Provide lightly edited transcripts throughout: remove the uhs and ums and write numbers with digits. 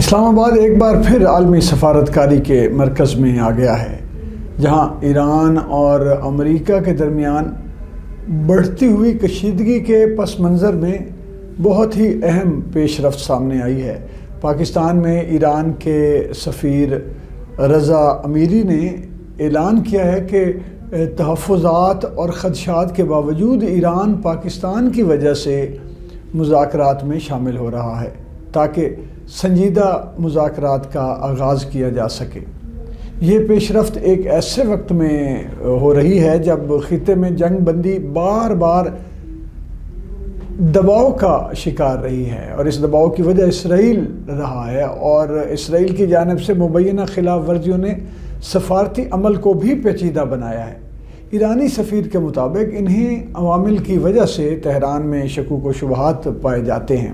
اسلام آباد ایک بار پھر عالمی سفارتکاری کے مرکز میں آ گیا ہے، جہاں ایران اور امریکہ کے درمیان بڑھتی ہوئی کشیدگی کے پس منظر میں بہت ہی اہم پیش رفت سامنے آئی ہے۔ پاکستان میں ایران کے سفیر رضا امیری نے اعلان کیا ہے کہ تحفظات اور خدشات کے باوجود ایران پاکستان کی وجہ سے مذاکرات میں شامل ہو رہا ہے تاکہ سنجیدہ مذاکرات کا آغاز کیا جا سکے۔ یہ پیش رفت ایک ایسے وقت میں ہو رہی ہے جب خطے میں جنگ بندی بار بار دباؤ کا شکار رہی ہے، اور اس دباؤ کی وجہ اسرائیل رہا ہے، اور اسرائیل کی جانب سے مبینہ خلاف ورزیوں نے سفارتی عمل کو بھی پیچیدہ بنایا ہے۔ ایرانی سفیر کے مطابق انہیں عوامل کی وجہ سے تہران میں شکوک و شبہات پائے جاتے ہیں،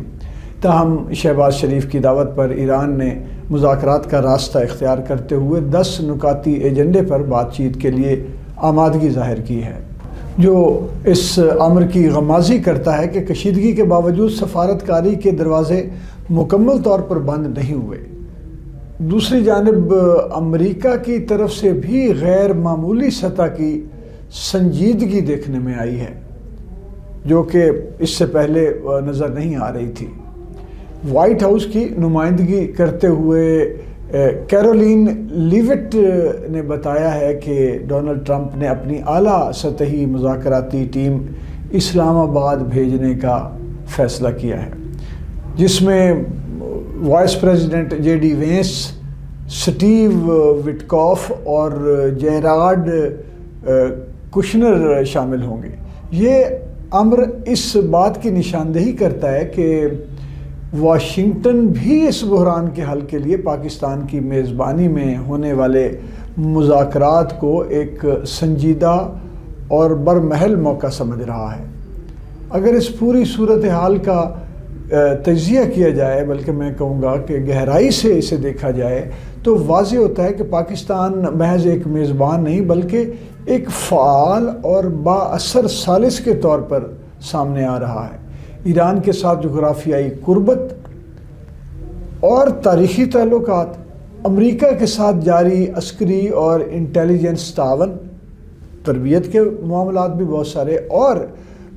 تاہم شہباز شریف کی دعوت پر ایران نے مذاکرات کا راستہ اختیار کرتے ہوئے 10 نکاتی ایجنڈے پر بات چیت کے لیے آمادگی ظاہر کی ہے، جو اس امر کی غمازی کرتا ہے کہ کشیدگی کے باوجود سفارتکاری کے دروازے مکمل طور پر بند نہیں ہوئے۔ دوسری جانب امریکہ کی طرف سے بھی غیر معمولی سطح کی سنجیدگی دیکھنے میں آئی ہے، جو کہ اس سے پہلے نظر نہیں آ رہی تھی۔ وائٹ ہاؤس کی نمائندگی کرتے ہوئے کیرولین لیوٹ نے بتایا ہے کہ ڈونلڈ ٹرمپ نے اپنی اعلیٰ سطحی مذاکراتی ٹیم اسلام آباد بھیجنے کا فیصلہ کیا ہے، جس میں vice president J D Vance, Steve Witkoff اور جیرارڈ کشنر شامل ہوں گے۔ یہ امر اس بات کی نشاندہی کرتا ہے کہ واشنگٹن بھی اس بحران کے حل کے لیے پاکستان کی میزبانی میں ہونے والے مذاکرات کو ایک سنجیدہ اور برمحل موقع سمجھ رہا ہے۔ اگر اس پوری صورتحال کا تجزیہ کیا جائے، بلکہ میں کہوں گا کہ گہرائی سے اسے دیکھا جائے، تو واضح ہوتا ہے کہ پاکستان محض ایک میزبان نہیں بلکہ ایک فعال اور با اثر ثالث کے طور پر سامنے آ رہا ہے۔ ایران کے ساتھ جغرافیائی قربت اور تاریخی تعلقات، امریکہ کے ساتھ جاری عسکری اور انٹیلیجنس تعاون، تربیت کے معاملات بھی بہت سارے، اور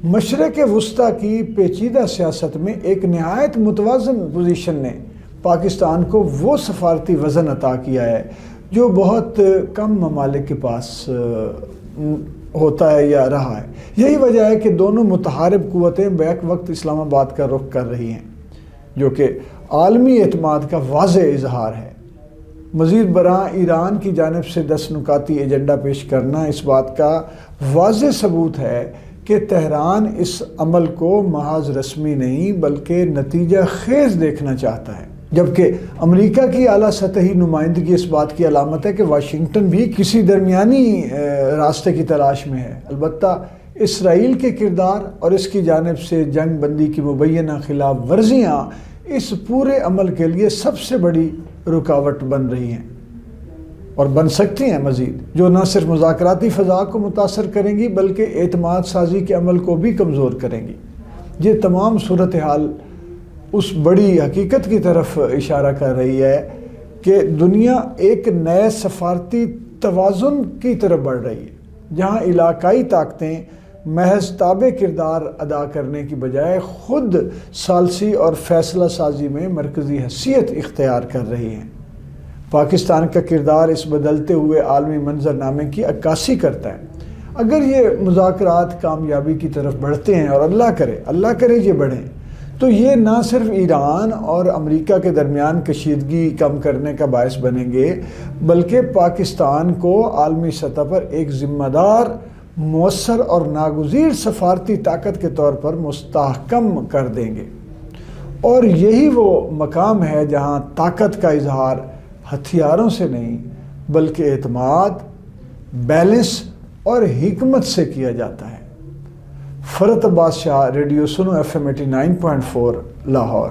مشرق وسطیٰ کی پیچیدہ سیاست میں ایک نہایت متوازن پوزیشن نے پاکستان کو وہ سفارتی وزن عطا کیا ہے جو بہت کم ممالک کے پاس ہوتا ہے یا رہا ہے۔ یہی وجہ ہے کہ دونوں متحارب قوتیں بیک وقت اسلام آباد کا رخ کر رہی ہیں، جو کہ عالمی اعتماد کا واضح اظہار ہے۔ مزید برآں ایران کی جانب سے 10 نکاتی ایجنڈا پیش کرنا اس بات کا واضح ثبوت ہے کہ تہران اس عمل کو محض رسمی نہیں بلکہ نتیجہ خیز دیکھنا چاہتا ہے، جبکہ امریکہ کی اعلیٰ سطحی نمائندگی اس بات کی علامت ہے کہ واشنگٹن بھی کسی درمیانی راستے کی تلاش میں ہے۔ البتہ اسرائیل کے کردار اور اس کی جانب سے جنگ بندی کی مبینہ خلاف ورزیاں اس پورے عمل کے لیے سب سے بڑی رکاوٹ بن رہی ہیں اور بن سکتی ہیں مزید، جو نہ صرف مذاکراتی فضا کو متاثر کریں گی بلکہ اعتماد سازی کے عمل کو بھی کمزور کریں گی۔ یہ تمام صورتحال اس بڑی حقیقت کی طرف اشارہ کر رہی ہے کہ دنیا ایک نئے سفارتی توازن کی طرف بڑھ رہی ہے، جہاں علاقائی طاقتیں محض تابع کردار ادا کرنے کی بجائے خود ثالثی اور فیصلہ سازی میں مرکزی حیثیت اختیار کر رہی ہیں۔ پاکستان کا کردار اس بدلتے ہوئے عالمی منظرنامے کی عکاسی کرتا ہے۔ اگر یہ مذاکرات کامیابی کی طرف بڑھتے ہیں، اور اللہ کرے یہ بڑھیں، تو یہ نہ صرف ایران اور امریکہ کے درمیان کشیدگی کم کرنے کا باعث بنیں گے بلکہ پاکستان کو عالمی سطح پر ایک ذمہ دار، مؤثر اور ناگزیر سفارتی طاقت کے طور پر مستحکم کر دیں گے، اور یہی وہ مقام ہے جہاں طاقت کا اظہار ہتھیاروں سے نہیں بلکہ اعتماد، بیلنس اور حکمت سے کیا جاتا ہے۔ فرت عباس شاہ، ریڈیو سنو FM 89.4 لاہور۔